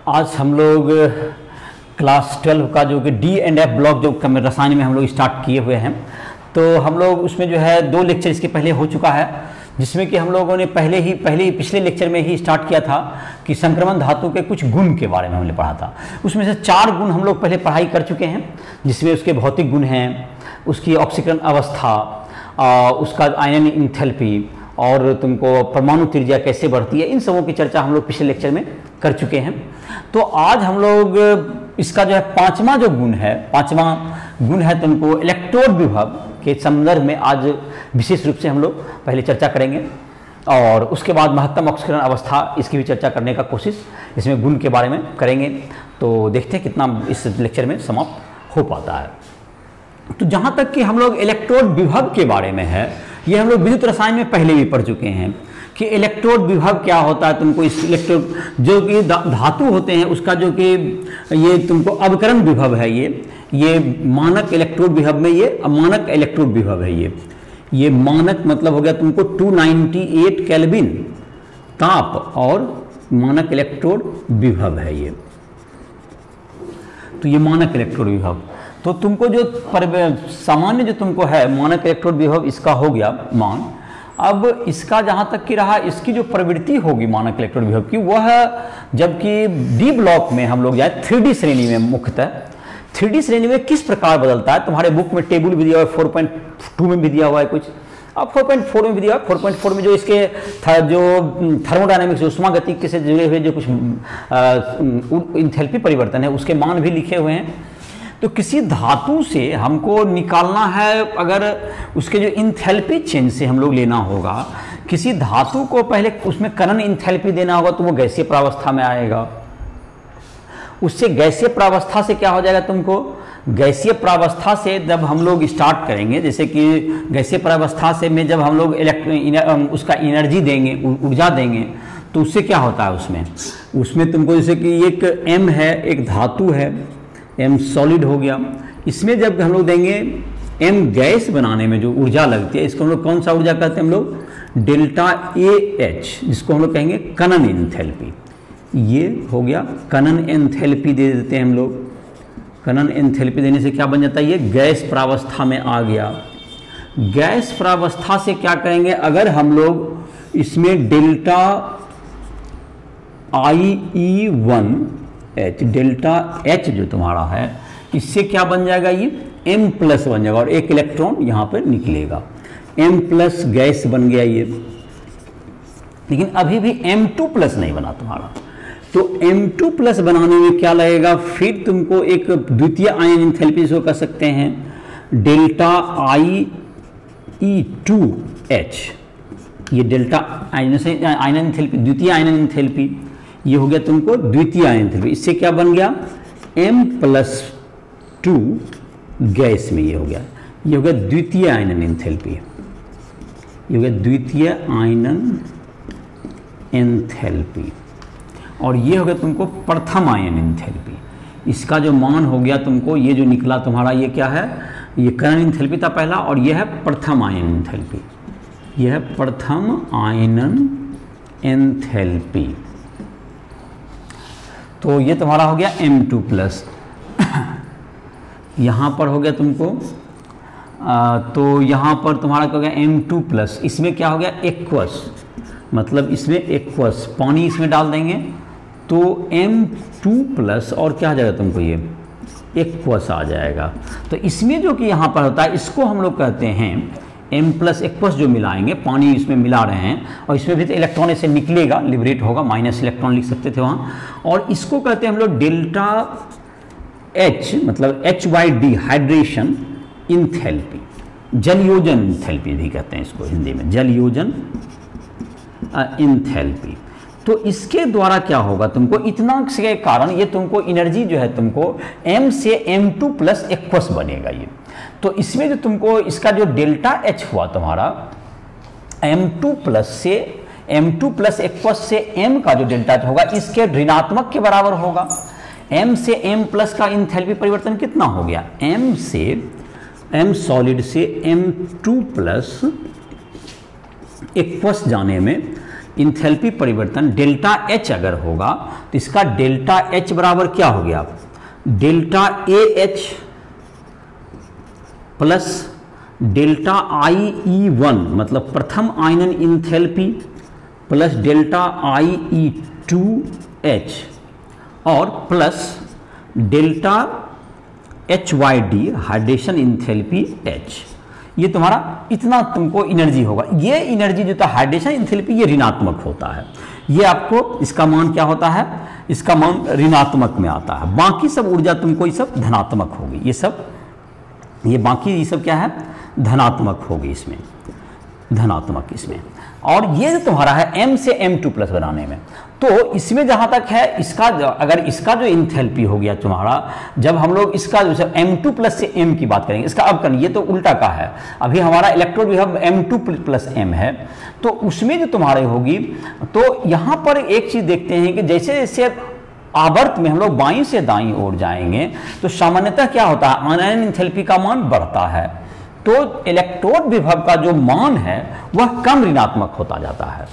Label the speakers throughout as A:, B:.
A: आज हम लोग क्लास 12 का जो कि D&F ब्लॉक जो रसायन में हम लोग स्टार्ट किए हुए हैं, तो हम लोग उसमें जो है 2 लेक्चर इसके पहले हो चुका है, जिसमें कि हम लोगों ने पहले ही पिछले लेक्चर में ही स्टार्ट किया था कि संक्रमण धातु के कुछ गुण के बारे में हमने पढ़ा था। उसमें से 4 गुण हम लोग पहले पढ़ाई कर चुके हैं, जिसमें उसके भौतिक गुण हैं, उसकी ऑक्सीकरण अवस्था, उसका आयन इंथैल्पी और तुमको परमाणु त्रिज्या कैसे बढ़ती है, इन सबों की चर्चा हम लोग पिछले लेक्चर में कर चुके हैं। तो आज हम लोग इसका जो है 5वां जो गुण है, 5वां गुण है तुमको इलेक्ट्रोड विभव के संदर्भ में आज विशेष रूप से हम लोग पहले चर्चा करेंगे, और उसके बाद महत्तम ऑक्सीकरण अवस्था इसकी भी चर्चा करने का कोशिश इसमें गुण के बारे में करेंगे। तो देखते हैं कितना इस लेक्चर में समाप्त हो पाता है। तो जहाँ तक कि हम लोग इलेक्ट्रोड विभव के बारे में है, ये हम लोग विद्युत रसायन में पहले भी पढ़ चुके हैं कि इलेक्ट्रोड विभव क्या होता है। तुमको इस इलेक्ट्रोड जो कि धातु होते हैं उसका जो कि ये तुमको अवकरण विभव है, ये मानक इलेक्ट्रोड विभव में ये मानक इलेक्ट्रोड विभव है। ये मानक मतलब हो गया तुमको 298 केल्विन ताप और मानक इलेक्ट्रोड विभव है ये। तो ये मानक इलेक्ट्रोड विभव, तो तुमको जो सामान्य जो तुमको है मानक इलेक्ट्रोड विभव इसका हो गया मान। अब इसका जहाँ तक कि रहा, इसकी जो प्रवृत्ति होगी मानक इलेक्ट्रोड विभव की, वह जबकि डी ब्लॉक में हम लोग जाए 3D श्रेणी में, मुख्यतः 3D श्रेणी में किस प्रकार बदलता है। तुम्हारे बुक में टेबल भी दिया हुआ है, 4.2 में भी दिया हुआ है कुछ, अब 4.4 में भी दिया। 4.4 में जो इसके जो थर्मोडायनेमिक्स उष्मागतिकी से जुड़े हुए जो कुछ इंथैल्पी परिवर्तन है उसके मान भी लिखे हुए हैं। तो किसी धातु से हमको निकालना है, अगर उसके जो इंथैल्पी चेंज से हम लोग लेना होगा, किसी धातु को पहले उसमें कणन इंथैल्पी देना होगा तो वो गैसीय प्रावस्था में आएगा। उससे गैसीय प्रावस्था से क्या हो जाएगा, तुमको गैसीय प्रावस्था से जब हम लोग स्टार्ट करेंगे, जैसे कि गैसीय प्रावस्था से में जब हम लोग उसका एनर्जी देंगे, ऊर्जा देंगे, तो उससे क्या होता है, उसमें तुमको जैसे कि एक M है, एक धातु है, M सॉलिड हो गया, इसमें जब हम लोग देंगे M गैस बनाने में जो ऊर्जा लगती है, इसको हम लोग कौन सा ऊर्जा कहते हैं, हम लोग डेल्टा AH, जिसको हम लोग कहेंगे कणन एंथैल्पी। ये हो गया कणन एंथैल्पी दे देते हैं हम लोग। कणन एंथैल्पी देने से क्या बन जाता है, ये गैस प्रावस्था में आ गया। गैस प्रावस्था से क्या करेंगे, अगर हम लोग इसमें डेल्टा IE1H, डेल्टा H जो तुम्हारा है, इससे क्या बन जाएगा, ये M प्लस बन जाएगा और एक इलेक्ट्रॉन यहाँ पर निकलेगा। M प्लस गैस बन गया ये, लेकिन अभी भी M2 प्लस नहीं बना तुम्हारा। तो M2 प्लस बनाने में क्या लगेगा, फिर तुमको एक द्वितीय आयन एंथैल्पी इसको कह सकते हैं डेल्टा IE2H। ये डेल्टा आयन एंथैल्पी, द्वितीय आयन एंथैल्पी, ये हो गया तुमको द्वितीय आयन एंथैल्पी। इससे क्या बन गया, M+2 गैस में ये हो गया द्वितीय आयन एंथैल्पी, ये हो गया द्वितीय आयन एंथैल्पी। और ये हो गया तुमको प्रथम आयन एंथैल्पी। इसका जो मान हो गया तुमको, ये जो निकला तुम्हारा, ये क्या है, ये कणन एंथैल्पी था पहला, और ये है प्रथम आयन एंथैल्पी, ये है प्रथम आयनन एंथैल्पी। तो ये तुम्हारा हो गया M2 प्लस। यहाँ पर हो गया तुमको तो यहाँ पर तुम्हारा क्या हो गया M2 प्लस। इसमें क्या हो गया, एक्वस, मतलब इसमें एक्वस पानी इसमें डाल देंगे तो M2 प्लस और क्या आ जाएगा तुमको, ये एक्वस आ जाएगा। तो इसमें जो कि यहाँ पर होता है, इसको हम लोग कहते हैं M प्लस एक्वस जो मिलाएंगे, पानी इसमें मिला रहे हैं और इसमें भी तो इलेक्ट्रॉन ऐसे निकलेगा, लिबरेट होगा, माइनस इलेक्ट्रॉन लिख सकते थे वहाँ, और इसको कहते हैं हम लोग डेल्टा H, मतलब HYD हाइड्रेशन इंथैल्पी, जलयोजन इंथैल्पी भी कहते हैं इसको हिंदी में, जलयोजन इंथैल्पी। तो इसके द्वारा क्या होगा, तुमको इतना के कारण ये तुमको एनर्जी जो है तुमको M से M2 प्लस एक्वस बनेगा ये। तो इसमें जो तुमको इसका जो डेल्टा H हुआ तुम्हारा M2 प्लस से M2 प्लस एक्वस से M का जो डेल्टा H होगा इसके ऋणात्मक के बराबर होगा। M से M प्लस का इंथैल्पी परिवर्तन कितना हो गया, M से M सॉलिड से M2 प्लस एक्वस जाने में इंथैल्पी परिवर्तन डेल्टा एच अगर होगा तो इसका डेल्टा एच बराबर क्या हो गया, delta A H plus delta I E one, मतलब प्रथम आयनन enthalpy plus delta I E two H और plus delta H Y D hydration enthalpy H. ये तुम्हारा इतना तुमको एनर्जी होगा। ये एनर्जी जो था हाइड्रेशन इंथैल्पी ये ऋणात्मक होता है, ये आपको इसका मान क्या होता है, इसका मान ऋणात्मक में आता है। बाकी सब ऊर्जा तुमको ये सब धनात्मक होगी, ये सब ये बाकी ये सब क्या है धनात्मक होगी इसमें, धनात्मक इसमें। और ये जो तुम्हारा है m से m2 प्लस बनाने में, तो इसमें जहाँ तक है इसका अगर इसका जो इंथैल्पी हो गया तुम्हारा, जब हम लोग इसका जो m2 प्लस से m की बात करेंगे, इसका अब करनी ये तो उल्टा का है, अभी हमारा इलेक्ट्रॉन विभव m2 प्लस m है, तो उसमें जो तुम्हारे होगी, तो यहाँ पर एक चीज़ देखते हैं कि जैसे जैसे आवर्त में हम लोग बाईं से दाईं ओर जाएंगे तो सामान्यतः क्या होता है, आयन इंथैल्पी का मान बढ़ता है, तो इलेक्ट्रोड विभव का जो मान है वह कम ऋणात्मक होता जाता है।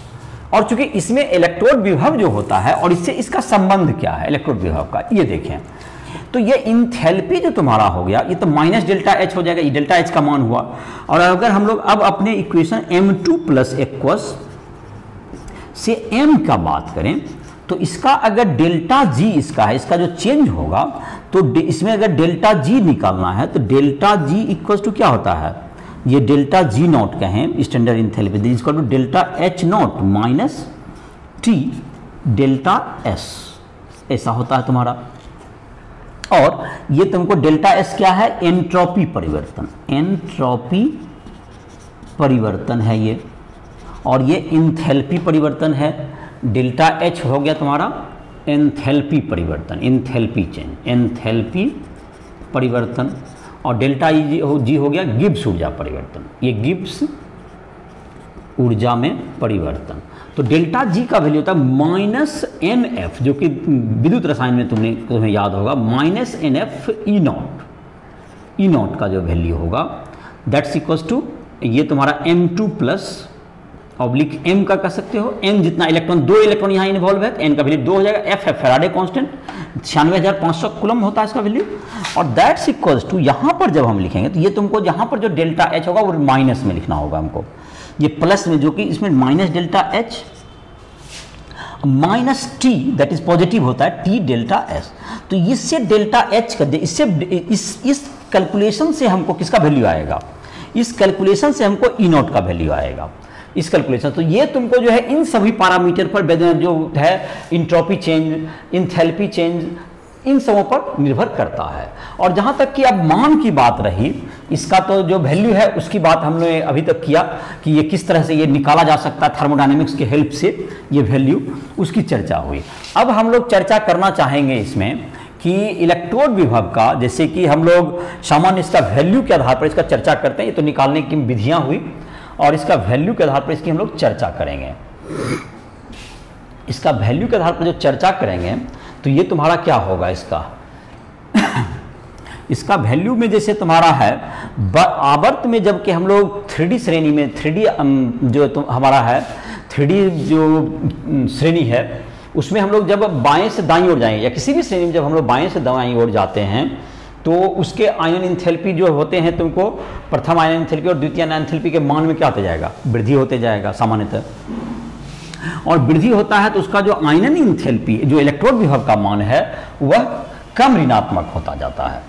A: और चूंकि इसमें इलेक्ट्रोड विभव जो होता है और इससे इसका संबंध क्या है इलेक्ट्रोड विभव का, ये देखें तो ये इंथैल्पी जो तुम्हारा हो गया ये तो माइनस डेल्टा एच हो जाएगा, ये डेल्टा एच का मान हुआ। और अगर हम लोग अब अपने इक्वेशन m2 प्लस एक्वस से m का बात करें तो इसका अगर डेल्टा जी इसका है, इसका जो चेंज होगा तो इसमें अगर डेल्टा जी निकालना है तो डेल्टा जी इक्वल टू क्या होता है, ये डेल्टा जी नॉट कहें standard enthalpy equal to delta H naught minus T delta S, ऐसा होता है तुम्हारा। और ये तुमको डेल्टा एस क्या है, एंट्रोपी परिवर्तन, एंट्रोपी परिवर्तन है ये, और ये इंथैल्पी परिवर्तन है। डेल्टा एच हो गया तुम्हारा एंथैल्पी परिवर्तन, एंथैल्पी चेंज, एंथैल्पी परिवर्तन। और डेल्टा जी हो गया गिब्स ऊर्जा परिवर्तन, ये गिब्स ऊर्जा में परिवर्तन। तो डेल्टा जी का वैल्यू होता है माइनस एन एफ, जो कि विद्युत रसायन में तुम्हें याद होगा, minus N F E naught, E naught का जो वैल्यू होगा दैट्स इक्वल्स टू ये तुम्हारा m2 प्लस ऑब्लिक m का कह सकते हो, m जितना इलेक्ट्रॉन, 2 इलेक्ट्रॉन यहाँ इन्वॉल्व है, n का वैल्यू 2 हो जाएगा। f है फैराडे कांस्टेंट 96,500 कूलम होता है इसका वैल्यू। और दैट्स इक्वल्स टू यहाँ पर जब हम लिखेंगे तो ये तुमको यहाँ पर जो डेल्टा एच होगा वो माइनस में लिखना होगा हमको, ये प्लस में, जो कि इसमें minus delta H minus T that is positive होता है टी डेल्टा एस। तो इससे डेल्टा एच का इससे इस कैलकुलेशन से हमको किसका वैल्यू आएगा, इस कैलकुलेशन से हमको ई नॉट का वैल्यू आएगा, इस कैलकुलेशन। तो ये तुमको जो है इन सभी पैरामीटर पर जो है इंट्रोपी चेंज, इंथैल्पी चेंज, इन सबों पर निर्भर करता है। और जहाँ तक कि अब मान की बात रही, इसका तो जो वैल्यू है उसकी बात हमने अभी तक किया कि ये किस तरह से ये निकाला जा सकता है थर्मोडायनेमिक्स के हेल्प से, ये वैल्यू उसकी चर्चा हुई। अब हम लोग चर्चा करना चाहेंगे इसमें कि इलेक्ट्रोड विभव का, जैसे कि हम लोग सामान्य इसका वैल्यू के आधार पर इसका चर्चा करते हैं, ये तो निकालने की विधियाँ हुई, और इसका वैल्यू के आधार पर इसकी हम लोग चर्चा करेंगे। इसका वैल्यू के आधार पर जो चर्चा करेंगे तो ये तुम्हारा क्या होगा, इसका वैल्यू में जैसे तुम्हारा है आवर्त में, जबकि हम लोग 3D श्रेणी में 3D जो हमारा है 3D जो श्रेणी है उसमें हम लोग जब बाएं से दाईं ओर जाएंगे, या किसी भी श्रेणी में जब हम लोग बाएं से दाईं ओर जाते हैं तो उसके आयन इंथैल्पी जो होते हैं, तुमको प्रथम आयन इंथैल्पी और द्वितीय आयन इंथैल्पी के मान में क्या होते जाएगा, वृद्धि होते जाएगा सामान्यतः। और वृद्धि होता है तो उसका जो आयनन इंथैल्पी, जो इलेक्ट्रोड विभव का मान है, वह कम ऋणात्मक होता जाता है,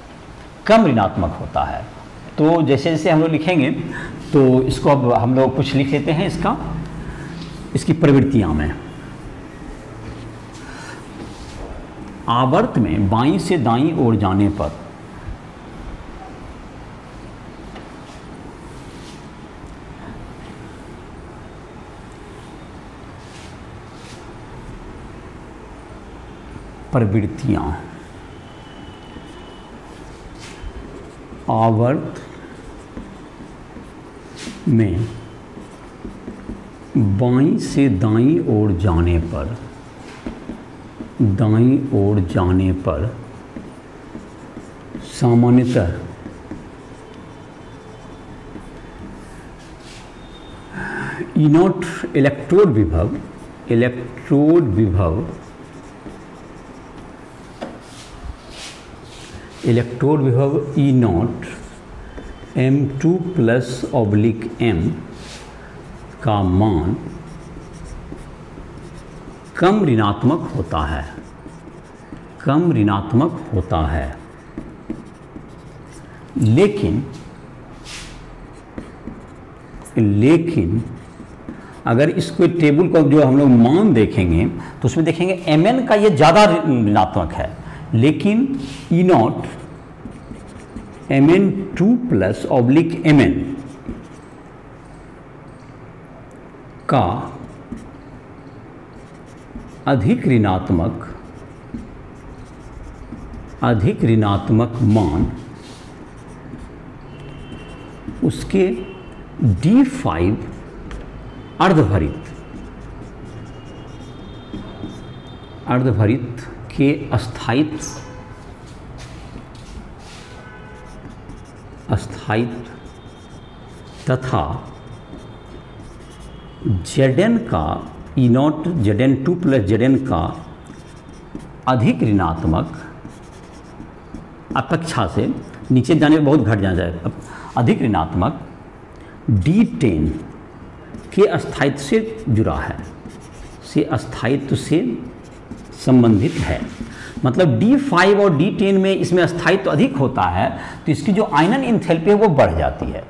A: कम ऋणात्मक होता है। तो जैसे जैसे हम लोग लिखेंगे तो इसको अब हम लोग कुछ लिख लेते हैं इसकी प्रवृत्तियां में। आवर्त में बाईं से दाईं ओर जाने पर प्रवृत्तियां, आवर्त में बाईं से दाईं ओर जाने पर, दाईं ओर जाने पर सामान्यतः ई नॉट इलेक्ट्रोड विभव इलेक्ट्रोड विभव E naught M2 plus oblique M का मान कम ऋणात्मक होता है, कम ऋणात्मक होता है। लेकिन अगर इसको टेबल को जो हम लोग मान देखेंगे तो उसमें देखेंगे Mn का ये ज़्यादा ऋणात्मक है, लेकिन E naught Mn2 plus oblique Mn का अधिक ऋणात्मक मान उसके D5 अर्धभरित के स्थायित्व तथा Zn का ई नॉट Zn2 प्लस Zn का अधिक ऋणात्मक अपेक्षा से नीचे जाने में बहुत घट जाना जाएगा, अधिक ऋणात्मक D10 के स्थायित्व से जुड़ा है, से स्थायित्व से संबंधित है। मतलब D5 और D10 में इसमें स्थायित्व अधिक होता है तो इसकी जो आयनन इंथैल्पी है वो बढ़ जाती है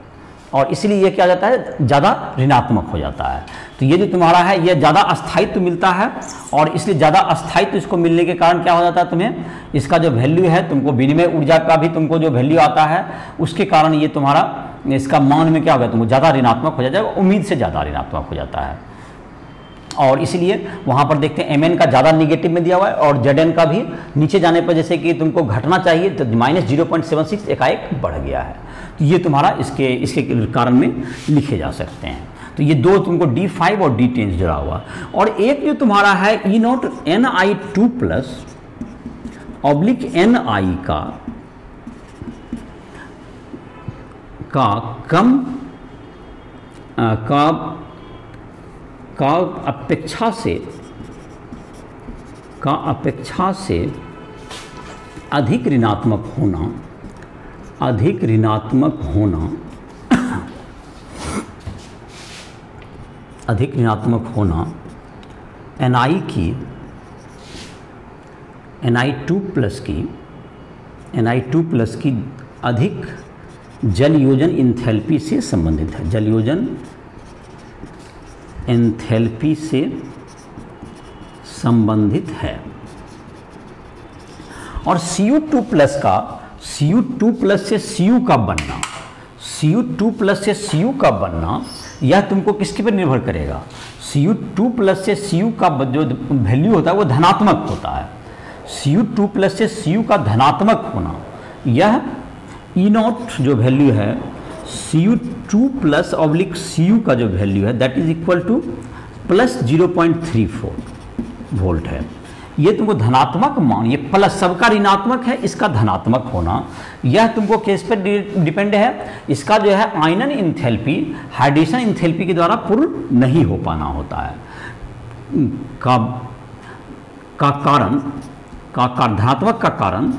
A: और इसलिए ये क्या जाता है, ज़्यादा ऋणात्मक हो जाता है। तो ये जो तुम्हारा है ये ज़्यादा अस्थायित्व मिलता है और इसलिए ज़्यादा अस्थायित्व इसको मिलने के कारण क्या हो जाता है, तुम्हें इसका जो वैल्यू है, तुमको विनिमय ऊर्जा का भी तुमको जो वैल्यू आता है उसके कारण ये तुम्हारा इसका मान में क्या होगा, तुमको ज़्यादा ऋणात्मक हो जाएगा, उम्मीद से ज़्यादा ऋणात्मक हो जाता है। और इसलिए वहाँ पर देखते हैं Mn का ज़्यादा निगेटिव में दिया हुआ है और Zn का भी नीचे जाने पर जैसे कि तुमको घटना चाहिए तो -0.76 एकाएक बढ़ गया है। तो ये तुम्हारा इसके कारण में लिखे जा सकते हैं। तो ये दो तुमको D5 और D10 जुड़ा हुआ। और एक जो तुम्हारा है E naught Ni2 plus oblique Ni का अपेक्षा से अधिक ऋणात्मक होना Ni2 प्लस की अधिक जलयोजन इंथैल्पी से संबंधित है, जलयोजन एंथैल्पी से संबंधित है। और Cu2 प्लस से Cu का बनना, Cu2 प्लस से Cu का बनना यह तुमको किसके पर निर्भर करेगा, Cu2 प्लस से Cu का जो वैल्यू होता है वो धनात्मक होता है। Cu2 प्लस से Cu का धनात्मक होना, यह ई नॉट जो वैल्यू है Cu2 प्लस ऑब्लिक Cu का जो वैल्यू है that is equal two plus 0.34 volt है। ये तुमको धनात्मक मान, ये प्लस सबका ऋणात्मक है, इसका धनात्मक होना यह तुमको किस पर डिपेंड है, इसका जो है आयनन इंथैल्पी हाइड्रेशन इंथैल्पी के द्वारा पूर्ण नहीं हो पाना होता है धनात्मक का कारण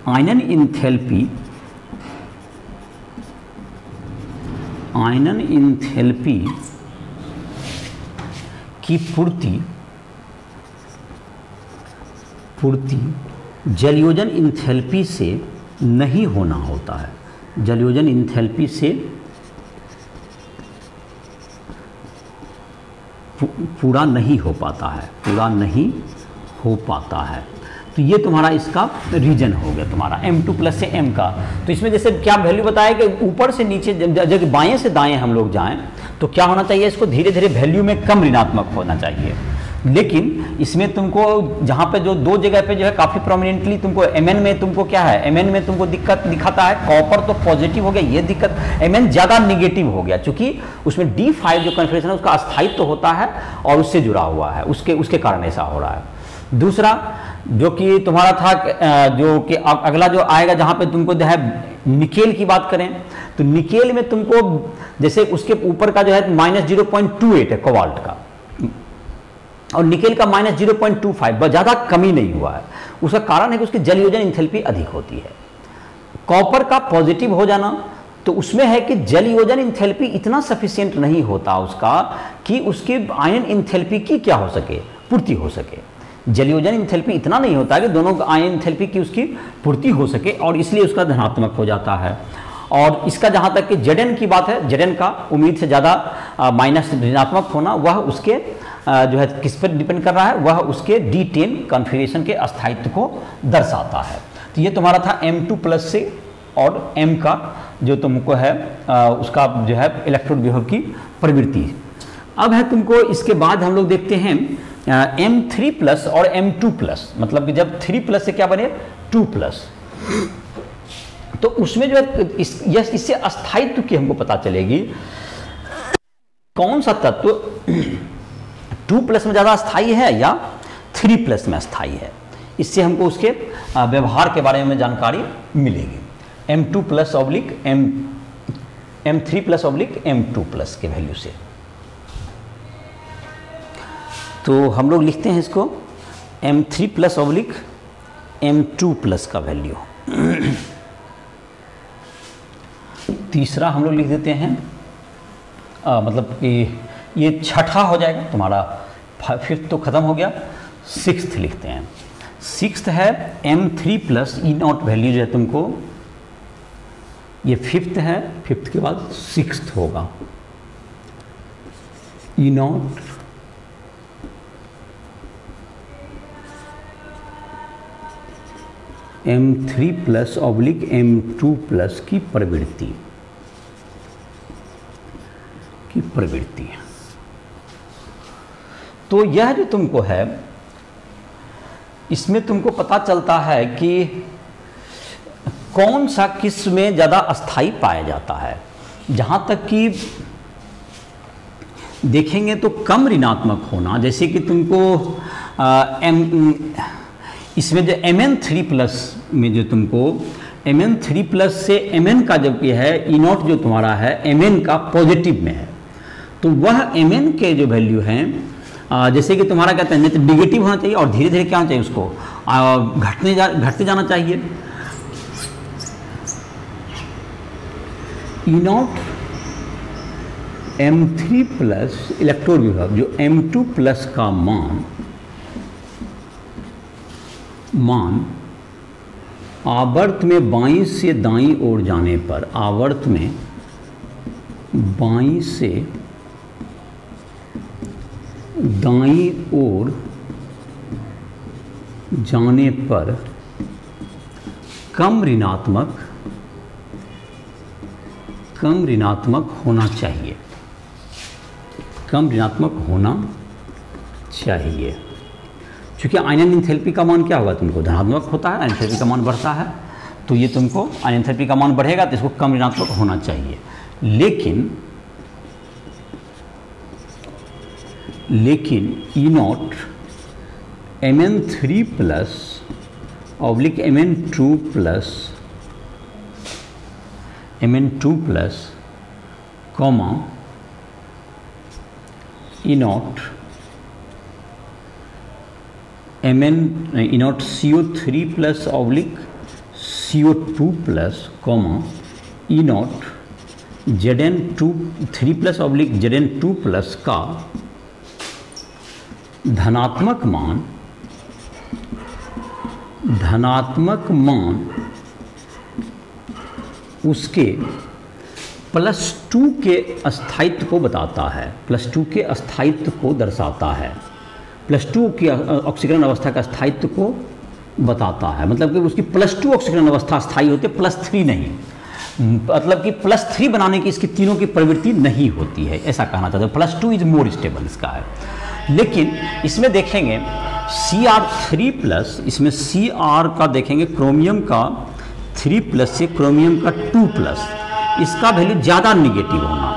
A: आयनन इंथैल्पी की पूर्ति जलयोजन इंथैल्पी से नहीं होना होता है, जलयोजन इंथैल्पी से पूरा नहीं हो पाता है, तो ये तुम्हारा इसका रीजन हो गया तुम्हारा M2 प्लस से M का। तो इसमें जैसे क्या वैल्यू बताया कि ऊपर से नीचे जब बाएं से दाएं हम लोग जाएं तो क्या होना चाहिए, इसको धीरे धीरे वैल्यू में कम ऋणात्मक होना चाहिए। लेकिन इसमें तुमको जहाँ पे जो दो जगह पे जो है काफ़ी प्रोमिनेंटली तुमको Mn में तुमको क्या है, Mn में तुमको दिक्कत दिखाता है, कॉपर तो पॉजिटिव हो गया, ये दिक्कत Mn ज़्यादा निगेटिव हो गया क्योंकि उसमें D5 जो कन्फिग्रेशन है उसका अस्थायित्व तो होता है और उससे जुड़ा हुआ है, उसके कारण ऐसा हो रहा है। दूसरा जो कि तुम्हारा था जो कि अगला जो आएगा जहाँ पे तुमको जो है निकेल की बात करें तो निकेल में तुमको जैसे उसके ऊपर का जो है -0.28 है कोबाल्ट का, और निकेल का -0.25, ज़्यादा कमी नहीं हुआ है। उसका कारण है कि उसकी जल योजन इंथैल्पी अधिक होती है। कॉपर का पॉजिटिव हो जाना, तो उसमें है कि जल योजन इंथैल्पी इतना सफिशिएंट नहीं होता उसका कि उसकी आयन इंथैल्पी की क्या हो सके, पूर्ति हो सके। जल योजन इंथैल्पी इतना नहीं होता कि दोनों आयन इंथैल्पी की उसकी पूर्ति हो सके, और इसलिए उसका धनात्मक हो जाता है। और इसका जहाँ तक कि Zn की बात है, Zn का उम्मीद से ज़्यादा माइनस ऋणात्मक होना, वह उसके जो है किस पर डिपेंड कर रहा है, वह उसके D10 कॉन्फ़िगरेशन के अस्थायित्व को दर्शाता है। तो ये तुम्हारा था M2+ से, और M का जो तुमको है उसका जो है इलेक्ट्रोड विभव की प्रवृत्ति। अब है तुमको इसके बाद हम लोग देखते हैं M3+ और M2+, मतलब कि जब 3+ से क्या बने 2+, तो उसमें जो है इससे अस्थायित्व की हमको पता चलेगी। कौन सा तत्व 2+ में ज़्यादा स्थायी है या 3+ में स्थायी है, इससे हमको उसके व्यवहार के बारे में जानकारी मिलेगी। M2+ oblique M3+ oblique M2+ के वैल्यू से। तो हम लोग लिखते हैं इसको M3+ ऑब्लिक M2+ का वैल्यू। तीसरा हम लोग लिख देते हैं मतलब कि ये छठा हो जाएगा तुम्हारा, 5th तो ख़त्म हो गया, 6th लिखते हैं। 6th है M3+ E0 वैल्यू जो है तुमको, ये 5th है, 5th के बाद 6th होगा E0 M3+ ऑब्लिक M2+ की प्रवृत्ति तो यह जो तुमको है, इसमें तुमको पता चलता है कि कौन सा किस में ज़्यादा अस्थायी पाया जाता है। जहाँ तक कि देखेंगे तो कम ऋणात्मक होना, जैसे कि तुमको इसमें जो Mn3+ में जो तुमको Mn3+ से Mn का जब ये है E0 जो तुम्हारा है Mn का पॉजिटिव में है, तो वह Mn के जो वैल्यू हैं जैसे कि तुम्हारा कहते हैं तो निगेटिव होना चाहिए, और धीरे धीरे क्या होना चाहिए, उसको घटते जाना चाहिए। E0 M3+ इलेक्ट्रोड विभव जो M2+ का मान आवर्त में बाईं से दाईं ओर जाने पर, आवर्त में बाईं से दाईं ओर जाने पर कम ऋणात्मक होना चाहिए, कम ऋणात्मक होना चाहिए। क्योंकि आयनन इंथैल्पी का मान क्या होगा, तुमको धनात्मक होता है, आयनन इंथैल्पी का मान बढ़ता है, तो ये तुमको आयनन इंथैल्पी का मान बढ़ेगा तो इसको कम ऋणात्मक होना चाहिए। लेकिन E0 Mn3+ oblique Mn2+ comma E0 CO3+ oblique CO2+ comma E0 Zn3+ oblique Zn2+ का धनात्मक मान उसके +2 के अस्थायित्व को बताता है, +2 के अस्थायित्व को दर्शाता है, +2 की ऑक्सीकरण अवस्था का अस्थायित्व को बताता है। मतलब कि उसकी +2 ऑक्सीकरण अवस्था स्थायी होती है, +3 नहीं। मतलब कि +3 बनाने की इसकी तीनों की प्रवृत्ति नहीं होती है, ऐसा कहना चाहते हैं। +2 इज मोर स्टेबल इसका है। लेकिन इसमें देखेंगे Cr3+, इसमें Cr का देखेंगे क्रोमियम का 3+ से क्रोमियम का 2+, इसका वैल्यू ज़्यादा निगेटिव होना,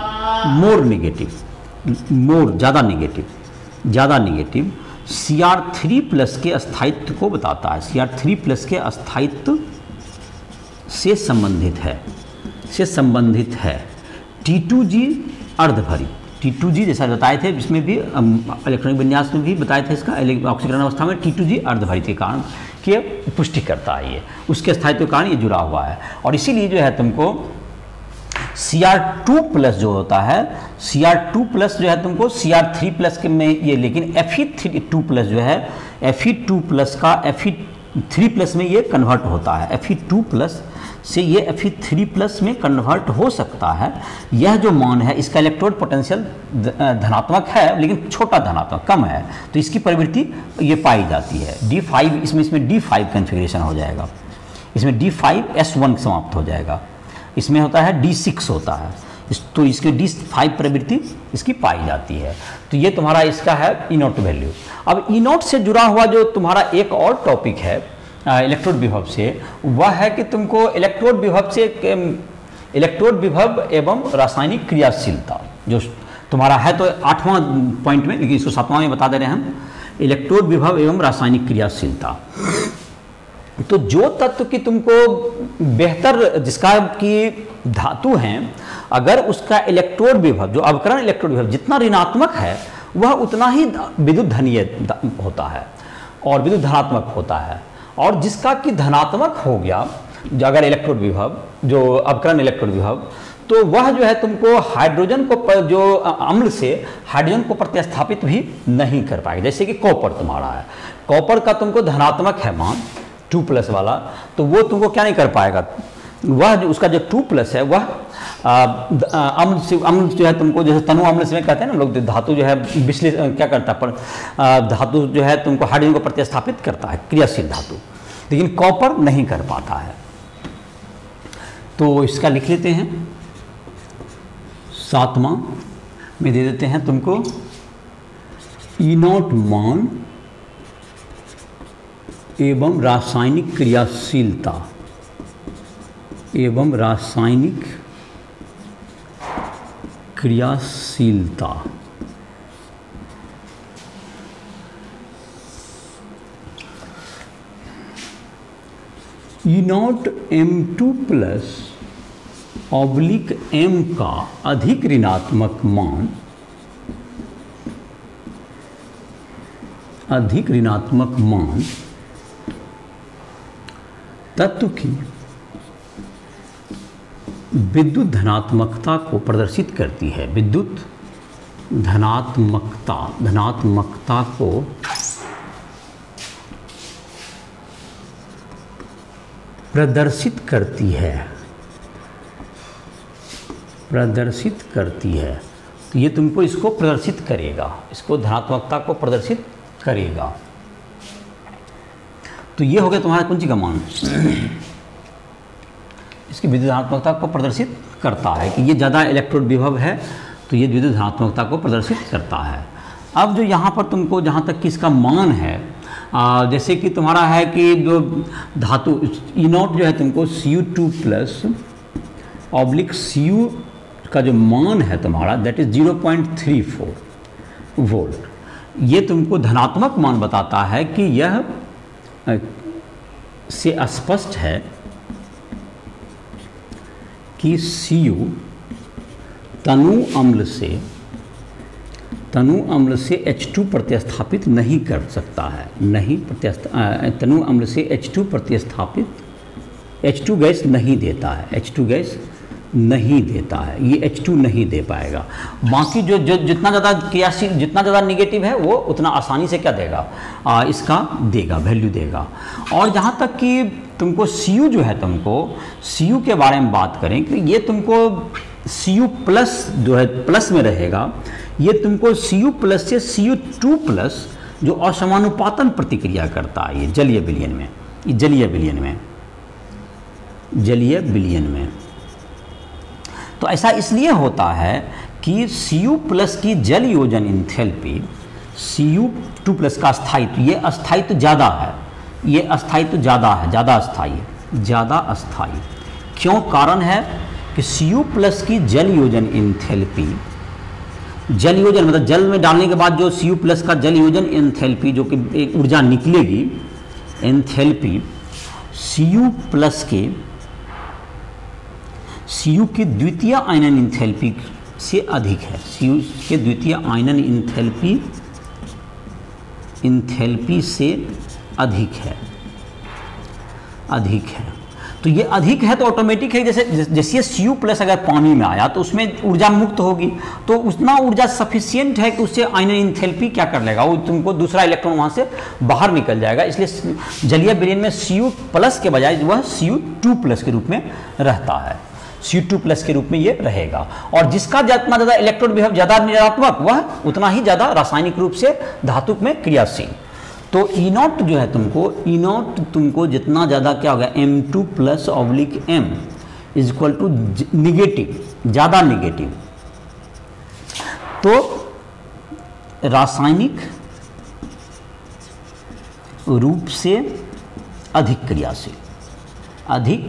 A: ज़्यादा निगेटिव Cr3+ के अस्थायित्व को बताता है, Cr3+ के अस्थायित्व से संबंधित है, T2G अर्धभरी, T2G जैसा बताए थे, इसमें भी इलेक्ट्रॉनिक विन्यास में भी बताए थे इसका ऑक्सीकरण अवस्था में T2G अर्धभारित के कारण की पुष्टि करता है, ये उसके स्थायित्व के कारण ये जुड़ा हुआ है। और इसीलिए जो है तुमको Cr2 प्लस जो होता है, Cr2 प्लस जो है तुमको Cr3 प्लस के में ये, लेकिन Fe2 प्लस जो है Fe2 प्लस का Fe3 प्लस में ये कन्वर्ट होता है, Fe2 प्लस से ये Fe3 प्लस में कन्वर्ट हो सकता है। यह जो मान है इसका इलेक्ट्रोड पोटेंशियल धनात्मक है, लेकिन छोटा धनात्मक कम है, तो इसकी प्रवृत्ति ये पाई जाती है। D5 इसमें D5 कन्फिग्रेशन हो जाएगा, इसमें D5S1 समाप्त हो जाएगा, इसमें होता है D6 होता है, तो इसके D5 प्रवृत्ति इसकी पाई जाती है। तो ये तुम्हारा इसका है E0 वैल्यू। अब E0 से जुड़ा हुआ जो तुम्हारा एक और टॉपिक है इलेक्ट्रोड विभव से, वह है कि तुमको इलेक्ट्रोड विभव से इलेक्ट्रोड विभव एवं रासायनिक क्रियाशीलता जो तुम्हारा है, तो 8वां पॉइंट में, लेकिन इसको 7वां में बता दे रहे हैं हम, इलेक्ट्रोड विभव एवं रासायनिक क्रियाशीलता। तो जो तत्व की तुमको बेहतर, जिसका की धातु हैं, अगर उसका इलेक्ट्रोड विभव, जो अवकरण इलेक्ट्रोड विभव जितना ऋणात्मक है वह उतना ही विद्युत धनीय होता है और विद्युत धनात्मक होता है। और जिसका कि धनात्मक हो गया अगर इलेक्ट्रोड विभव, जो अवकरण इलेक्ट्रोड विभव, तो वह जो है तुमको हाइड्रोजन को, जो अम्ल से हाइड्रोजन को प्रतिस्थापित भी नहीं कर पाएगा। जैसे कि कॉपर तुम्हारा है, कॉपर का तुमको धनात्मक है मान 2+ वाला, तो वो तुमको क्या नहीं कर पाएगा, वह जो उसका जो 2+ है वह अम्ल जो है तुमको, जैसे तनु अम्ल से कहते हैं ना लोग, धातु जो है विश्लेषण क्या करता है, पर धातु जो है तुमको हाइड्रोजन को प्रतिस्थापित करता है, क्रियाशील धातु, लेकिन कॉपर नहीं कर पाता है। तो इसका लिख लेते हैं, 7वां में दे देते हैं तुमको E0 मान एवं रासायनिक क्रियाशीलता एवं रासायनिक क्रियाशीलता। E0 M2 plus oblique M का अधिक ऋणात्मक मान, अधिक ऋणात्मक मान तत्व की विद्युत धनात्मकता को प्रदर्शित करती है। विद्युत धनात्मकता को प्रदर्शित करती है, तो ये तुमको इसको प्रदर्शित करेगा, इसको धनात्मकता को प्रदर्शित करेगा। तो ये हो गया तुम्हारा कुंजी का मान, इसकी विद्युत धनात्मकता को प्रदर्शित करता है कि ये ज़्यादा इलेक्ट्रोड विभव है, तो ये विद्युत धनात्मकता को प्रदर्शित करता है। अब जो यहाँ पर तुमको जहाँ तक कि इसका मान है, जैसे कि तुम्हारा है कि जो धातु E0 जो है तुमको Cu2 प्लस ऑब्लिक Cu का जो मान है तुम्हारा, दैट इज 0.34 वोल्ट, ये तुमको धनात्मक मान बताता है कि यह से स्पष्ट है कि Cu तनु अम्ल से H2 प्रतिस्थापित नहीं कर सकता है, तनु अम्ल से H2 प्रतिस्थापित, H2 गैस नहीं देता है, H2 गैस नहीं देता है, ये H2 नहीं दे पाएगा। बाकी जो जितना ज़्यादा क्रियाशील, जितना ज़्यादा निगेटिव है वो उतना आसानी से क्या देगा, इसका देगा, वैल्यू देगा। और जहाँ तक कि तुमको Cu जो है, तुमको Cu के बारे में बात करें कि ये तुमको Cu प्लस जो है प्लस में रहेगा, ये तुमको Cu प्लस से Cu2 प्लस जो असमानुपातन प्रतिक्रिया करता है, ये जलीय विलयन में। तो ऐसा इसलिए होता है कि Cu प्लस की जल योजन इंथैल्पी, Cu2 प्लस का स्थायित्व, ये अस्थायित्व ज़्यादा है, ये अस्थायित्व ज़्यादा है, ज़्यादा अस्थायी। क्यों? कारण है कि Cu प्लस की जल योजन इंथैल्पी, जल योजन मतलब जल में डालने के बाद जो Cu प्लस का जल योजन एंथैल्पी जो कि एक ऊर्जा निकलेगी, एंथैल्पी Cu प्लस के Cu की द्वितीय आयनन एंथैल्पी से अधिक है, Cu के द्वितीय आयनन इंथैल्पी से अधिक है। तो ये अधिक है तो ऑटोमेटिक है, जैसे Cu प्लस अगर पानी में आया तो उसमें ऊर्जा मुक्त होगी, तो उतना ऊर्जा सफिशियंट है कि उससे आयनन इंथैल्पी क्या कर लेगा, वो तुमको दूसरा इलेक्ट्रॉन वहाँ से बाहर निकल जाएगा। इसलिए जलीय विलयन में Cu प्लस के बजाय वह Cu2 प्लस के रूप में रहता है, Cu2 प्लस के रूप में ये रहेगा। और जिसका जितना ज़्यादा इलेक्ट्रॉन विभव ज़्यादा ऋणात्मक, वह उतना ही ज़्यादा रासायनिक रूप से धातुक में क्रियाशील। तो E0 जो है E0 तुमको जितना ज़्यादा क्या होगा, M2 plus oblique M is equal to negative, ज़्यादा निगेटिव, तो रासायनिक रूप से अधिक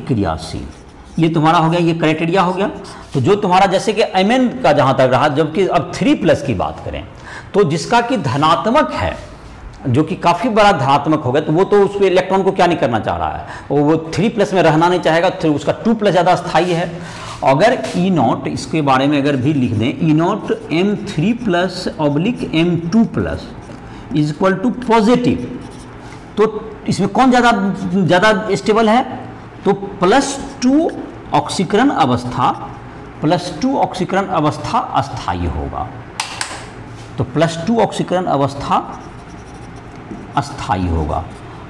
A: क्रियाशील, ये तुम्हारा हो गया, ये क्राइटेरिया हो गया। तो जो तुम्हारा जैसे कि Mn का जहाँ तक रहा, जबकि अब 3 प्लस की बात करें तो जिसका कि धनात्मक है, जो कि काफ़ी बड़ा धनात्मक होगा, तो वो तो उस इलेक्ट्रॉन को क्या नहीं करना चाह रहा है, वो 3 प्लस में रहना नहीं चाहेगा, तो उसका 2 प्लस ज़्यादा स्थायी है। अगर E0 इसके बारे में अगर भी लिख दें, E0 M3 plus oblique M2 plus is equal to positive, तो इसमें कौन ज़्यादा स्टेबल है, तो +2 ऑक्सीकरण अवस्था अस्थायी होगा। तो +2 ऑक्सीकरण अवस्था अस्थायी होगा,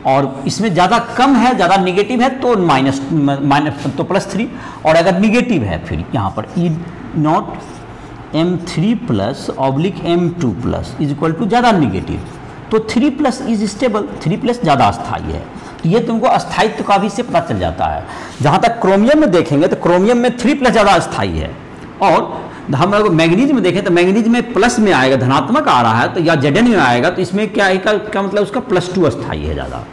A: और इसमें ज़्यादा कम है, ज़्यादा निगेटिव है तो माइनस तो +3, और अगर निगेटिव है फिर यहाँ पर E0 M3 plus oblique M2 plus is equal to ज़्यादा निगेटिव, तो 3 प्लस इज स्टेबल, 3 प्लस ज़्यादा अस्थायी है। तो ये तुमको अस्थायित्व का भी से पता चल जाता है। जहाँ तक क्रोमियम में देखेंगे तो क्रोमियम में 3 प्लस ज़्यादा अस्थायी है, और हम अगर मैग्नीज में देखें तो मैग्नीज में प्लस में आएगा, धनात्मक आ रहा है, तो या Zn में आएगा, तो इसमें क्या है क्या मतलब उसका +2 अस्थायी है ज़्यादा।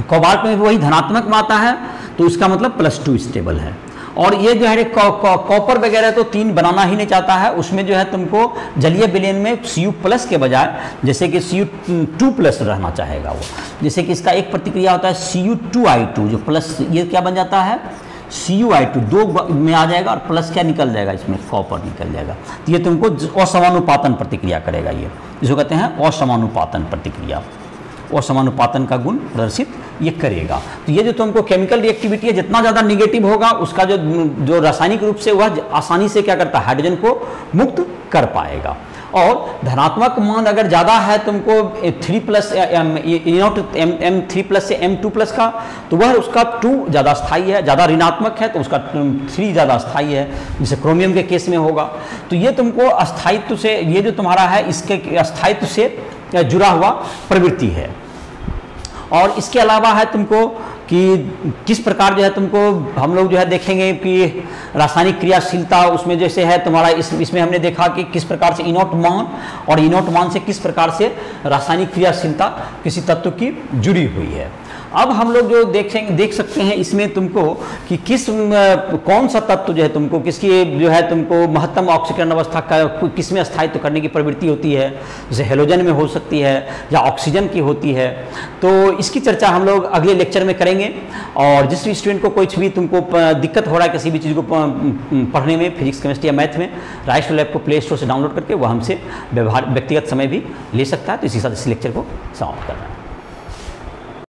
A: कोबाल्ट में वही धनात्मक में आता है, तो उसका मतलब +2 स्टेबल है। और ये जो है कॉपर वगैरह तो 3 बनाना ही नहीं चाहता है, उसमें जो है तुमको जलीय विलयन में Cu प्लस के बजाय जैसे कि Cu2 प्लस रहना चाहेगा वो, जैसे कि इसका एक प्रतिक्रिया होता है Cu2I2 जो प्लस, ये क्या बन जाता है Cu2I2 2 में आ जाएगा, और प्लस क्या निकल जाएगा, इसमें कॉपर निकल जाएगा। तो ये तुमको असमानुपातन प्रतिक्रिया करेगा, ये जिसको कहते हैं असमानुपातन प्रतिक्रिया, असमानुपातन का गुण प्रदर्शित ये करेगा। तो ये जो तुमको केमिकल रिएक्टिविटी है, जितना ज़्यादा निगेटिव होगा उसका जो रासायनिक रूप से वह आसानी से क्या करता है, हाइड्रोजन को मुक्त कर पाएगा। और धनात्मक मान अगर ज़्यादा है तुमको 3 प्लस M3 प्लस से M2 प्लस का, तो वह उसका 2 ज़्यादा स्थायी है, ज़्यादा ऋणात्मक है तो उसका 3 ज़्यादा स्थायी है, जैसे क्रोमियम के केस में होगा। तो ये तुमको अस्थायित्व से, ये जो तुम्हारा है इसके अस्थायित्व से जुड़ा हुआ प्रवृत्ति है। और इसके अलावा है तुमको कि किस प्रकार जो है तुमको हम लोग जो है देखेंगे कि रासायनिक क्रियाशीलता उसमें जैसे है तुम्हारा, इसमें हमने देखा कि किस प्रकार से E0 मान और E0 मान से किस प्रकार से रासायनिक क्रियाशीलता किसी तत्व की जुड़ी हुई है। अब हम लोग जो देख सकते हैं इसमें तुमको कि कौन सा तत्व जो है तुमको किसकी जो है तुमको महत्तम ऑक्सीकरण अवस्था का किस में स्थायित्व करने की प्रवृत्ति होती है, जैसे हेलोजन में हो सकती है या ऑक्सीजन की होती है। तो इसकी चर्चा हम लोग अगले लेक्चर में करेंगे। और जिस भी स्टूडेंट को कुछ भी तुमको दिक्कत हो रहा है किसी भी चीज़ को पढ़ने में, फिजिक्स केमिस्ट्री या मैथ में, राइस लैब को प्ले स्टोर से डाउनलोड करके वह हमसे व्यक्तिगत समय भी ले सकता है। तो इसी साथ इस लेक्चर को समाप्त करना है।